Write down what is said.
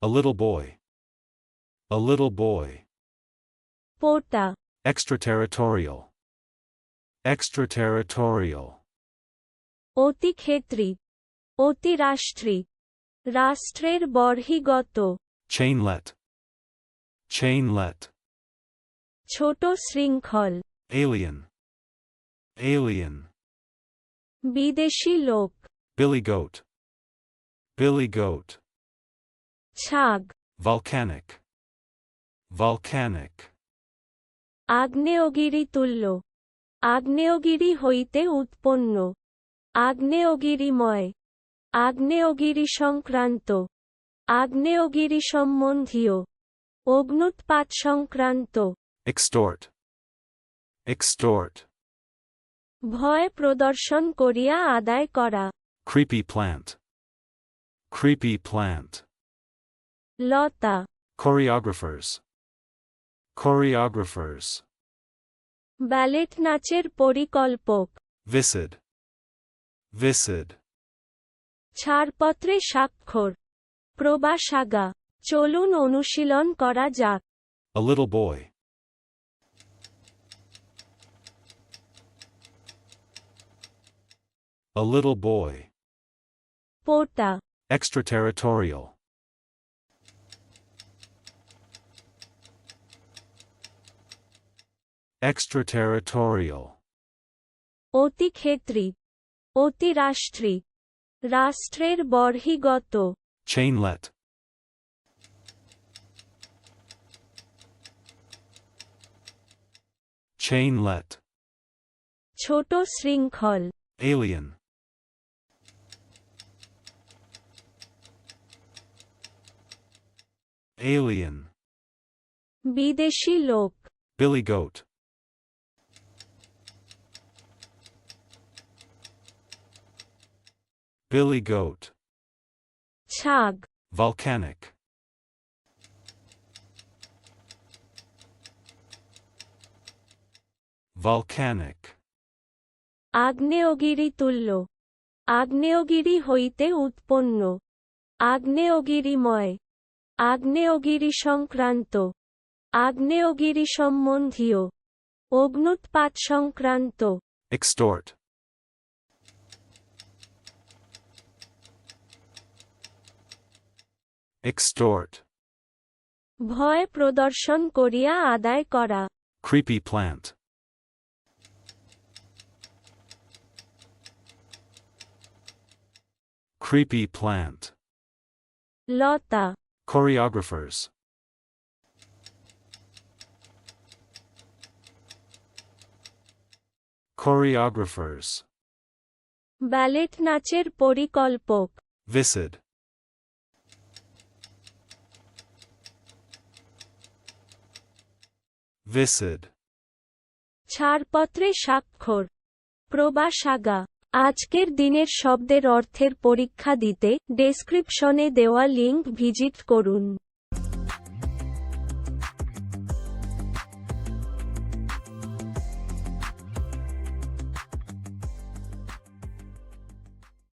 A little boy. A little boy. Pota. Extraterritorial. Extraterritorial. অতিক্ষেত্রী, অতিরাষ্ট্রী, রাষ্ট্রের বহির্গত। Chainlet. Chainlet. ছোট শৃঙ্খল। Alien. Alien. বিদেশি লোক। Billy goat. Billy goat. ছাগ। Volcanic. Volcanic. আগ্নেয়গিরি তুল্য, আগ্নেয়গিরি হইতে উৎপন্ন। আগ্নেয়গিরিময়, আগ্নেয়গিরি সংক্রান্ত, আগ্নেয়গিরি সম্বন্ধীয়, অগ্ন্যুৎপাত সংক্রান্ত। Extort. Extort. ভয় প্রদর্শন করিয়া আদায় করা। Creepy plant. Creepy plant. লতা। Choreographers. Choreographers. ব্যালেট নাচের পরিকল্পক। Viscid. Viscid. ছাড়পত্রে স্বাক্ষর। প্রবাসাগা। চলুন অনুশীলন করা যাক। A little boy. A little boy. পোটা। Extraterritorial. Extraterritorial. অতিক্ষেত্রী, অতিরাষ্ট্রী, রাষ্ট্রের বহির্গত। Chainlet. Chainlet. ছোট শৃঙ্খল। Alien. Alien. বিদেশি লোক। Billy goat. Billy goat. ছাগ। Volcanic. Volcanic. আগ্নেয়গিরি তুল্য, আগ্নেয়গিরি হইতে উৎপন্ন। আগ্নেয়গিরিময়, আগ্নেয়গিরি সংক্রান্ত, আগ্নেয়গিরি সম্বন্ধীয়, অগ্ন্যুৎপাত সংক্রান্ত। Extort. Extort. ভয় প্রদর্শন করিয়া আদায় করা। Creepy plant. Creepy plant. লতা। Choreographers. Choreographers. ব্যালেট নাচের পরিকল্পক। Viscid. Viscid. ছাড়পত্রে স্বাক্ষর। প্রবাসাগা। আজকের দিনের শব্দের অর্থের পরীক্ষা দিতে ডেসক্রিপশনে দেওয়া লিংক ভিজিট করুন।